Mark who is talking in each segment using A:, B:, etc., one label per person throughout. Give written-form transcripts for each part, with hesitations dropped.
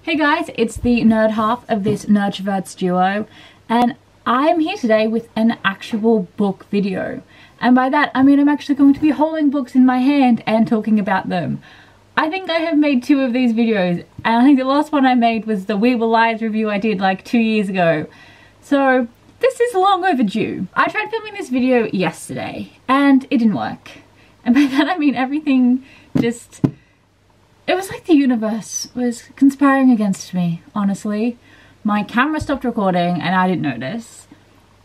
A: Hey guys, it's the nerd half of this Nerdtroverts duo, and I'm here today with an actual book video. And by that, I mean I'm actually going to be holding books in my hand and talking about them. I think I have made 2 of these videos, and I think the last one I made was the We Were Lies review I did like 2 years ago. So this is long overdue. I tried filming this video yesterday, and it didn't work. And by that I mean everything just... It was like the universe was conspiring against me, honestly. My camera stopped recording and I didn't notice.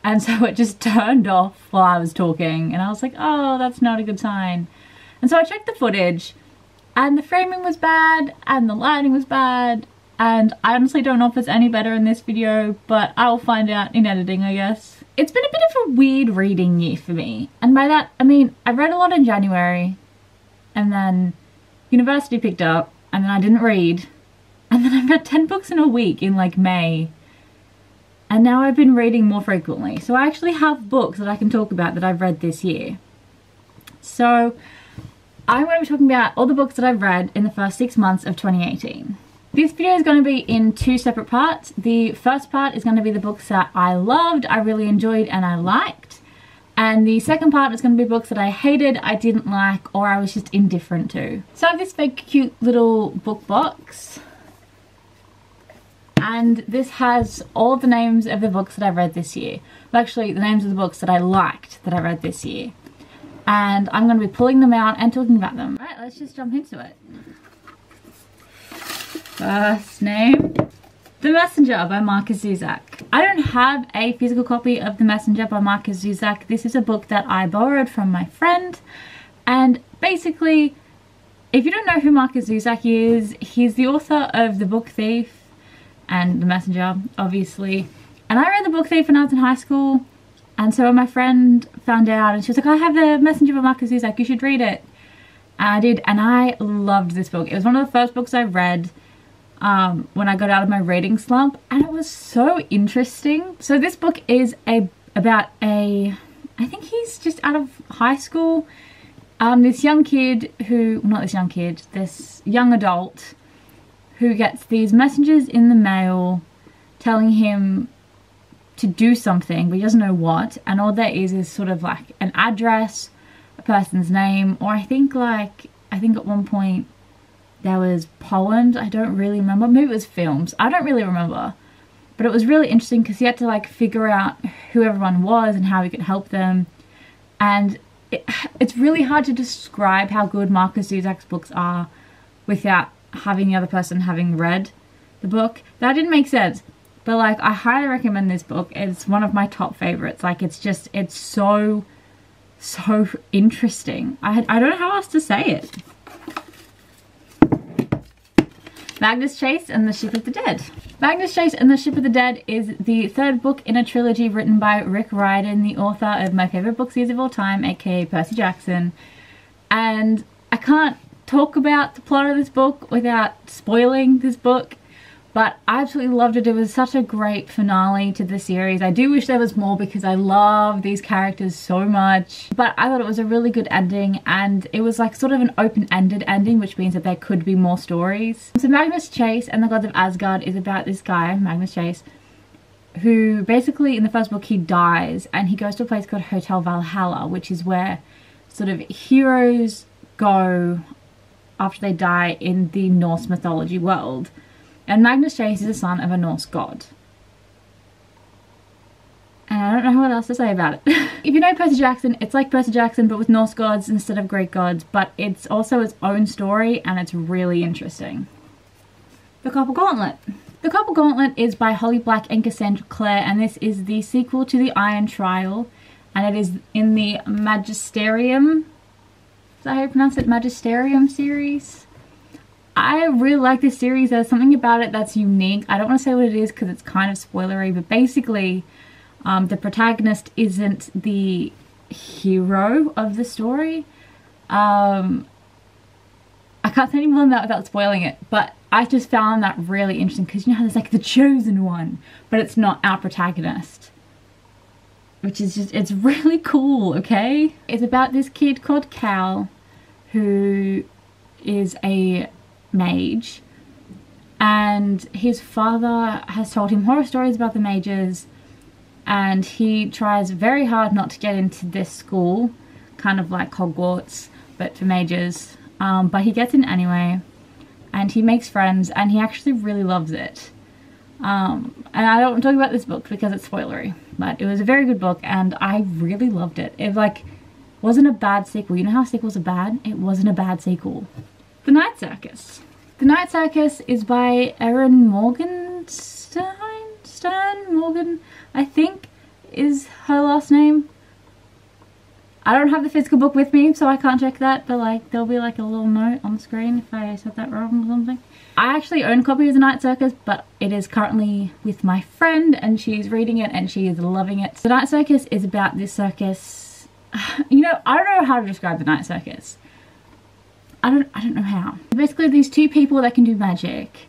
A: And so it just turned off while I was talking and I was like, oh, that's not a good sign. And so I checked the footage and the framing was bad and the lighting was bad. And I honestly don't know if it's any better in this video, but I'll find out in editing, I guess. It's been a bit of a weird reading year for me. And by that, I mean, I read a lot in January and then university picked up, and then I didn't read, and then I read 10 books in a week in like May, and now I've been reading more frequently. So I actually have books that I can talk about that I've read this year. So I'm going to be talking about all the books that I've read in the first 6 months of 2018. This video is going to be in 2 separate parts. The first part is going to be the books that I loved, I really enjoyed, and I liked. And the second part is going to be books that I hated, I didn't like, or I was just indifferent to. So I have this big cute little book box. And this has all of the names of the books that I've read this year. Well, actually, the names of the books that I liked that I read this year. And I'm going to be pulling them out and talking about them. Alright, let's just jump into it. First name. The Messenger by Marcus Zusak. I don't have a physical copy of The Messenger by Marcus Zusak. This is a book that I borrowed from my friend. And basically, if you don't know who Marcus Zusak is, he's the author of The Book Thief and The Messenger, obviously. And I read The Book Thief when I was in high school. And so my friend found out and she was like, I have The Messenger by Marcus Zusak, you should read it. And I did, and I loved this book. It was one of the first books I read when I got out of my reading slump, and it was so interesting. So this book is about I think he's just out of high school, this young kid who, not this young kid, this young adult who gets these messages in the mail telling him to do something, but he doesn't know what, and all there is sort of like an address, a person's name, or I think at one point there was poems, I don't really remember, maybe it was films, I don't really remember. But it was really interesting because he had to like figure out who everyone was and how he could help them. And it's really hard to describe how good Marcus Zusak's books are without having the other person having read the book. That didn't make sense, but like I highly recommend this book. It's one of my top favorites. Like it's so interesting. I don't know how else to say it. Magnus Chase and the Ship of the Dead. Magnus Chase and the Ship of the Dead is the 3rd book in a trilogy written by Rick Riordan, the author of my favourite book series of all time, aka Percy Jackson. And I can't talk about the plot of this book without spoiling this book, but I absolutely loved it. It was such a great finale to the series. I do wish there was more because I love these characters so much, but I thought it was a really good ending, and it was like sort of an open-ended ending, which means that there could be more stories. So Magnus Chase and the Gods of Asgard is about this guy, Magnus Chase, who basically in the first book he dies and he goes to a place called Hotel Valhalla, which is where sort of heroes go after they die in the Norse mythology world. And Magnus Chase is the son of a Norse god. And I don't know what else to say about it. If you know Percy Jackson, it's like Percy Jackson but with Norse gods instead of Greek gods, but it's also its own story and it's really interesting. The Copper Gauntlet. The Copper Gauntlet is by Holly Black and Cassandra Clare, and this is the sequel to The Iron Trial, and it is in the Magisterium, is that how you pronounce it? Magisterium series? I really like this series. There's something about it that's unique. I don't want to say what it is because it's kind of spoilery, but basically the protagonist isn't the hero of the story. I can't say any more than that without spoiling it, but I just found that really interesting because you know how there's like the chosen one, but it's not our protagonist. Which is just, it's really cool, okay? It's about this kid called Cal who is a mage and his father has told him horror stories about the mages, and he tries very hard not to get into this school, kind of like Hogwarts, but for mages. But he gets in anyway, and he makes friends, and he actually really loves it. And I don't talk about this book because it's spoilery, but it was a very good book, and I really loved it. It wasn't a bad sequel. You know how sequels are bad? It wasn't a bad sequel. The Night Circus. The Night Circus is by Erin Morgenstern, I think is her last name. I don't have the physical book with me, so I can't check that, but like there'll be like a little note on the screen if I said that wrong or something. I actually own a copy of The Night Circus, but it is currently with my friend, and she's reading it and she is loving it. The Night Circus is about this circus. You know, I don't know how to describe The Night Circus. I don't know how. Basically, these two people that can do magic,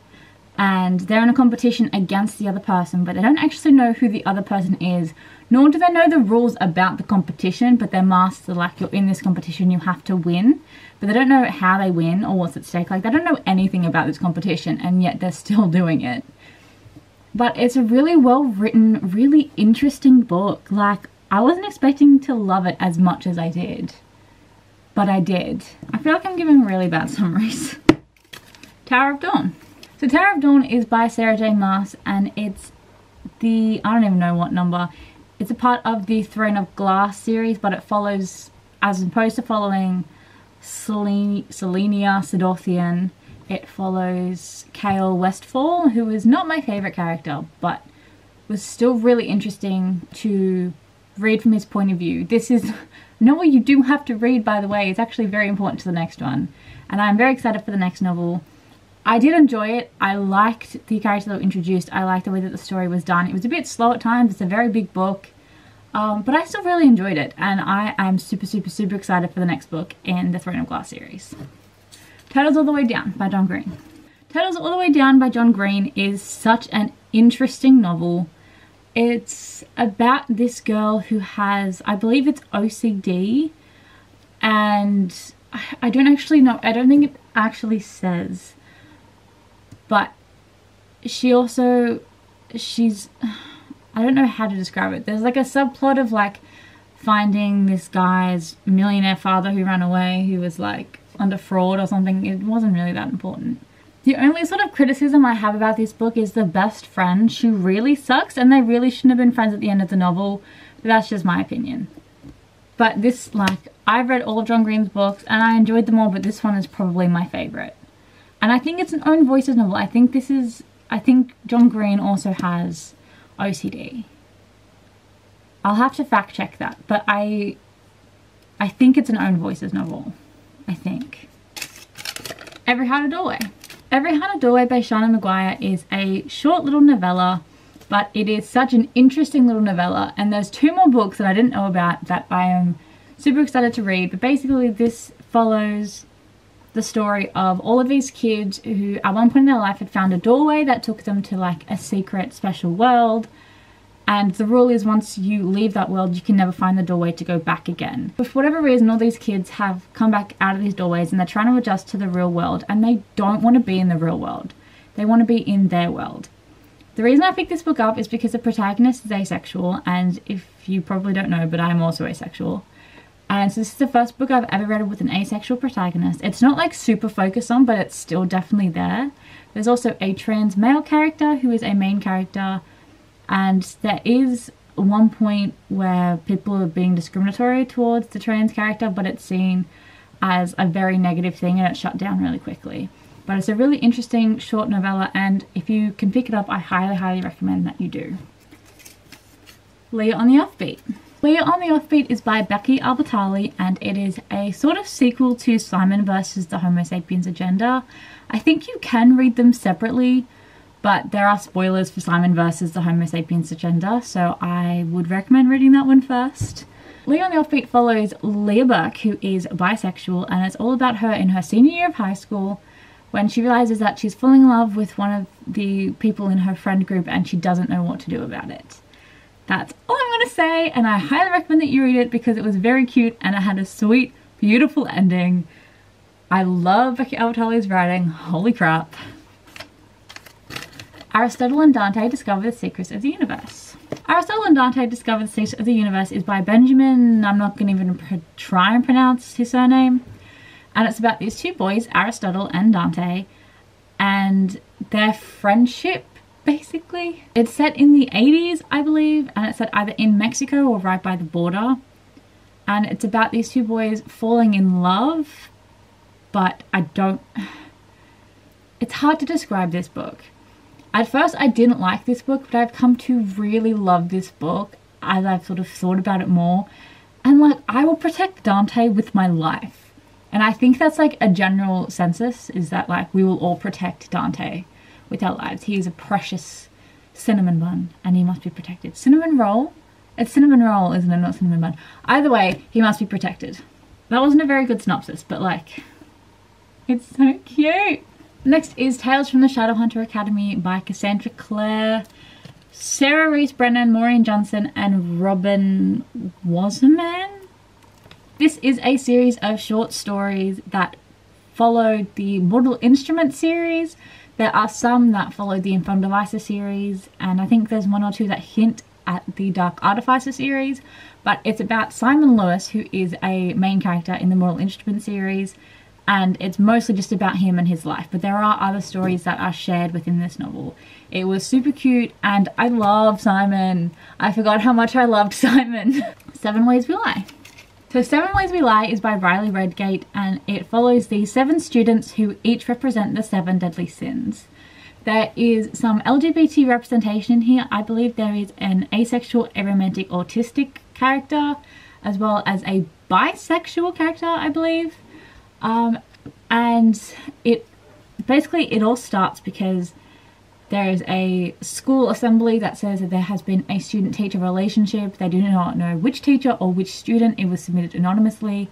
A: and they're in a competition against the other person, but they don't actually know who the other person is, nor do they know the rules about the competition, but they're masked, like, you're in this competition, you have to win, but they don't know how they win or what's at stake. Like, they don't know anything about this competition, and yet they're still doing it. But it's a really well written, really interesting book. Like, I wasn't expecting to love it as much as I did, but I did. I feel like I'm giving really bad summaries. Tower of Dawn. So Tower of Dawn is by Sarah J Maas, and it's I don't even know what number. It's a part of the Throne of Glass series, but it follows, as opposed to following Selenia Sidothian, it follows Kael Westfall, who is not my favourite character, but was still really interesting to read from his point of view. This is a novel you do have to read, by the way. It's actually very important to the next one, and I'm very excited for the next novel. I did enjoy it. I liked the characters that were introduced. I liked the way that the story was done. It was a bit slow at times. It's a very big book, but I still really enjoyed it, and I am super excited for the next book in the Throne of Glass series. Turtles All the Way Down by John Green. Turtles All the Way Down by John Green is such an interesting novel. It's about this girl who has, I believe it's OCD, and I don't actually know. I don't think it actually says. But she's, I don't know how to describe it. There's like a subplot of like finding this guy's millionaire father who ran away, who was like under fraud or something. It wasn't really that important. The only sort of criticism I have about this book is the best friend. She really sucks, and they really shouldn't have been friends at the end of the novel, but that's just my opinion. But this, like, I've read all of John Green's books and I enjoyed them all, but this one is probably my favourite. And I think it's an own voices novel. I think John Green also has OCD. I'll have to fact check that, but I think it's an own voices novel. I think. Every Heart a Doorway. Every Heart a Doorway by Shauna Maguire is a short little novella, but it is such an interesting little novella, and there's two more books that I didn't know about that I am super excited to read. But basically this follows the story of all of these kids who at one point in their life had found a doorway that took them to like a secret special world, and the rule is once you leave that world you can never find the doorway to go back again. But for whatever reason all these kids have come back out of these doorways and they're trying to adjust to the real world, and they don't want to be in the real world. They want to be in their world. The reason I picked this book up is because the protagonist is asexual, and if you probably don't know, but I'm also asexual. And so this is the first book I've ever read with an asexual protagonist. It's not like super focused on, but it's still definitely there. There's also a trans male character who is a main character, and there is one point where people are being discriminatory towards the trans character, but it's seen as a very negative thing and it's shut down really quickly. But it's a really interesting short novella, and if you can pick it up, I highly recommend that you do. Leah on the Offbeat. Leah on the Offbeat is by Becky Albertalli, and it is a sort of sequel to Simon versus the Homo Sapiens Agenda. I think you can read them separately, but there are spoilers for Simon versus the Homo Sapiens Agenda, so I would recommend reading that one first. Leah on the Offbeat follows Leah Burke, who is bisexual, and it's all about her in her senior year of high school when she realizes that she's falling in love with one of the people in her friend group and she doesn't know what to do about it. That's all I'm going to say, and I highly recommend that you read it because it was very cute and it had a sweet, beautiful ending. I love Becky Albertalli's writing. Holy crap. Aristotle and Dante Discover the Secrets of the Universe. Aristotle and Dante Discover the Secrets of the Universe is by Benjamin, I'm not going to even try and pronounce his surname. And it's about these two boys, Aristotle and Dante, and their friendship, basically. It's set in the 80s, I believe, and it's set either in Mexico or right by the border. And it's about these two boys falling in love, but it's hard to describe this book. At first I didn't like this book, but I've come to really love this book as I've sort of thought about it more. And like, I will protect Dante with my life. And I think that's like a general census, is that like we will all protect Dante with our lives. He is a precious cinnamon bun and he must be protected. Cinnamon roll? It's cinnamon roll, isn't it? Not cinnamon bun. Either way, he must be protected. That wasn't a very good synopsis, but like, it's so cute. Next is Tales from the Shadowhunter Academy by Cassandra Clare, Sarah Reese Brennan, Maureen Johnson, and Robin Wasserman. This is a series of short stories that followed the Mortal Instruments series. There are some that follow the Infernal Devices series, and I think there's one or two that hint at the Dark Artificer series, but it's about Simon Lewis, who is a main character in the Mortal Instruments series, and it's mostly just about him and his life, but there are other stories that are shared within this novel. It was super cute, and I love Simon. I forgot how much I loved Simon. 7 Ways We Lie. So 7 Ways We Lie is by Riley Redgate, and it follows the 7 students who each represent the 7 deadly sins. There is some LGBT representation in here. I believe there is an asexual, aromantic, autistic character, as well as a bisexual character, I believe. And it all starts because there is a school assembly that says that there has been a student-teacher relationship. They do not know which teacher or which student. It was submitted anonymously.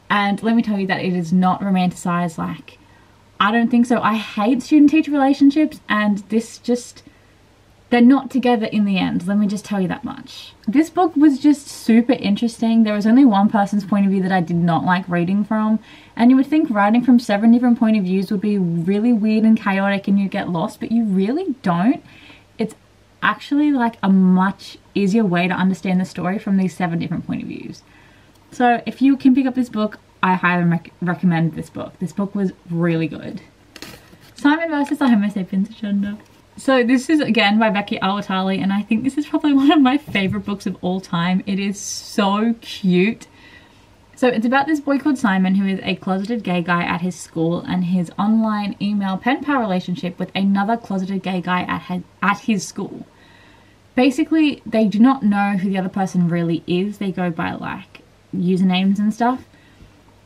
A: And let me tell you that it is not romanticized. Like, I don't think so. I hate student-teacher relationships, and this just, they're not together in the end. Let me just tell you that much. This book was just super interesting. There was only one person's point of view that I did not like reading from, and you would think writing from 7 different point of views would be really weird and chaotic and you get lost, but you really don't. It's actually like a much easier way to understand the story from these 7 different point of views. So if you can pick up this book, I highly recommend this book. This book was really good. Simon versus the Homo sapiens agenda. So this is again by Becky Awatali, and I think this is probably one of my favorite books of all time. It is so cute. So it's about this boy called Simon, who is a closeted gay guy at his school, and his online email pen pal relationship with another closeted gay guy at his school. Basically, they do not know who the other person really is. They go by like usernames and stuff.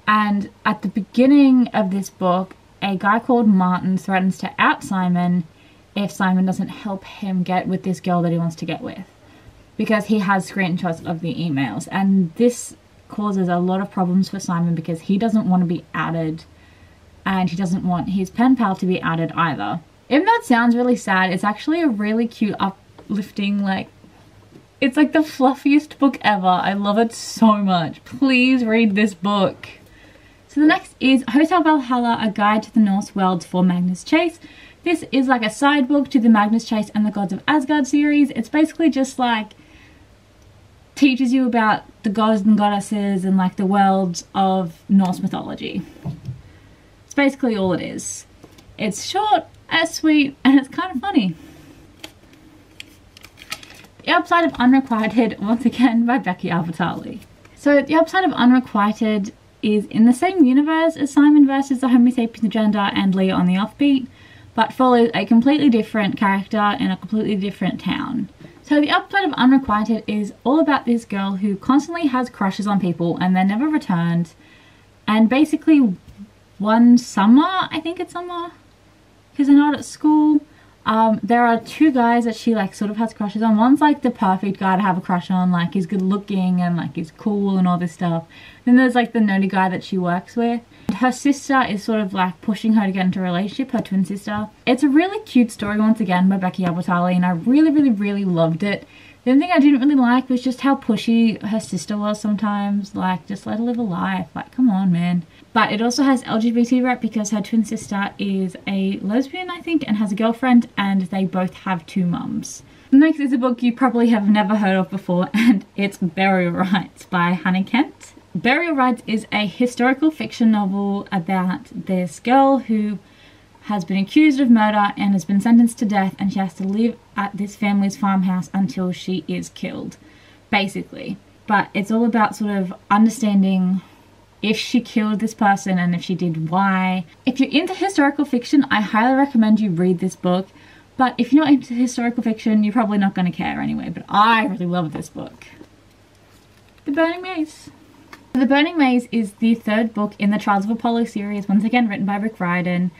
A: And at the beginning of this book, a guy called Martin threatens to out Simon if Simon doesn't help him get with this girl that he wants to get with, because he has screenshots of the emails. And this causes a lot of problems for Simon because he doesn't want to be outed, and he doesn't want his pen pal to be outed either. Even though it sounds really sad, it's actually a really cute, uplifting, like, it's like the fluffiest book ever. I love it so much. Please read this book. So the next is Hotel Valhalla, A Guide to the Norse Worlds for Magnus Chase. This is like a side book to the Magnus Chase and the Gods of Asgard series. It's basically just like teaches you about the gods and goddesses and like the worlds of Norse mythology. It's basically all it is. It's short and sweet, and it's kind of funny. The Upside of Unrequited, once again by Becky Awatali. So The Upside of Unrequited is in the same universe as Simon versus the Homo sapiens agenda and Leah on the Offbeat, but follows a completely different character in a completely different town. So The Upside of Unrequited is all about this girl who constantly has crushes on people and they're never returned. And basically one summer, I think it's summer, because they're not at school, there are 2 guys that she like sort of has crushes on. One's like the perfect guy to have a crush on, like he's good looking and like he's cool and all this stuff. Then there's like the nerdy guy that she works with. Her sister is sort of like pushing her to get into a relationship, her twin sister. It's a really cute story once again by Becky Awatali, and I really loved it. The only thing I didn't really like was just how pushy her sister was sometimes. Like, just let her live a life. Like, come on, man. But it also has LGBT rep because her twin sister is a lesbian, I think, and has a girlfriend, and they both have 2 mums. Next is a book you probably have never heard of before, and it's Burial Rites by Hannah Kent. Burial Rites is a historical fiction novel about this girl who has been accused of murder and has been sentenced to death, and she has to live at this family's farmhouse until she is killed, basically. But it's all about sort of understanding if she killed this person and if she did, why. If you're into historical fiction, I highly recommend you read this book. But if you're not into historical fiction, you're probably not going to care anyway. But I really love this book. The Burning Maze. The Burning Maze is the 3rd book in the Trials of Apollo series, once again written by Rick Riordan.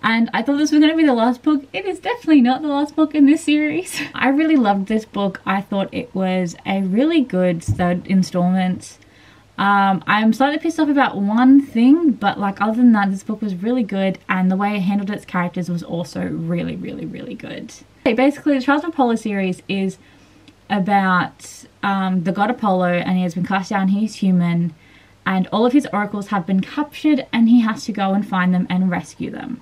A: And I thought this was going to be the last book. It is definitely not the last book in this series. I really loved this book. I thought it was a really good 3rd installment. I'm slightly pissed off about one thing, but like other than that, this book was really good, and the way it handled its characters was also really, really, really good. Okay, basically, the Trials of Apollo series is about the god Apollo, and he has been cast down. He's human, and all of his oracles have been captured, and he has to go and find them and rescue them.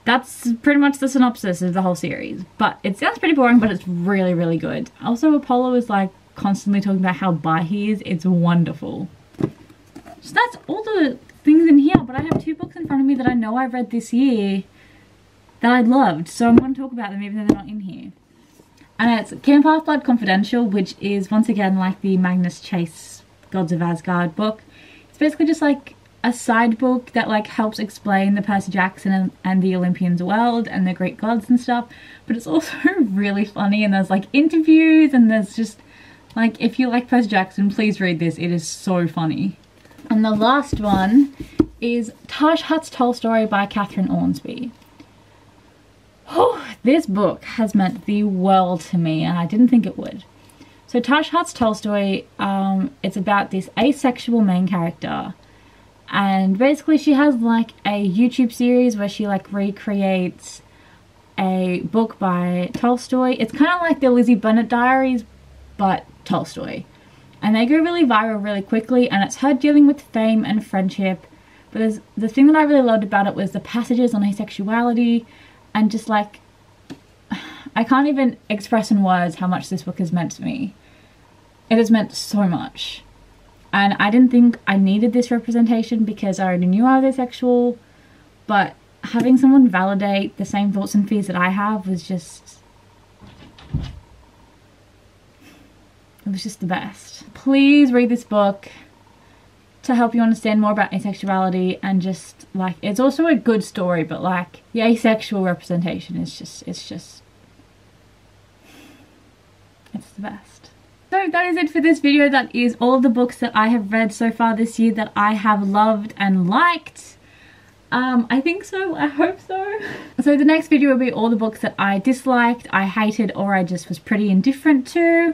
A: That's pretty much the synopsis of the whole series, but it sounds pretty boring, but it's really, really good. Also, Apollo is like constantly talking about how bi he is. It's wonderful. So that's all the things in here, but I have 2 books in front of me that I know I read this year that I loved, so I'm going to talk about them even though they're not in here. And it's Camp Half-Blood Confidential, which is once again like the Magnus Chase Gods of Asgard book. It's basically just like a side book that like helps explain the Percy Jackson and the Olympians world and the Greek gods and stuff, but it's also really funny, and there's like interviews, and there's just like, if you like Percy Jackson, please read this. It is so funny. And the last one is Taj Hutt's Tolstoy by Catherine Ormsby. Oh, this book has meant the world to me, and I didn't think it would. So Taj Hutt's Tolstoy, it's about this asexual main character, and basically she has like a YouTube series where she like recreates a book by Tolstoy. It's kind of like the Lizzie Bennet Diaries, but Tolstoy, and they go really viral really quickly, and it's her dealing with fame and friendship. But the thing that I really loved about it was the passages on asexuality, and just like, I can't even express in words how much this book has meant to me. It has meant so much, and I didn't think I needed this representation because I already knew I was asexual, but having someone validate the same thoughts and fears that I have was just, it was just the best. Please read this book to help you understand more about asexuality, and just like, it's also a good story, but like the asexual representation is just, it's the best. So that is it for this video. That is all of the books that I have read so far this year that I have loved and liked. I think so, I hope so. So the next video will be all the books that I disliked, I hated, or I just was pretty indifferent to.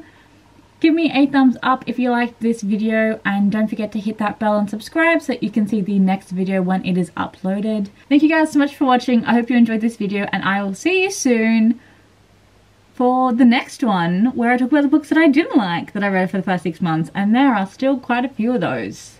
A: Give me a thumbs up if you liked this video, and don't forget to hit that bell and subscribe so that you can see the next video when it is uploaded. Thank you guys so much for watching. I hope you enjoyed this video, and I will see you soon for the next one, where I talk about the books that I didn't like that I read for the first 6 months, and there are still quite a few of those.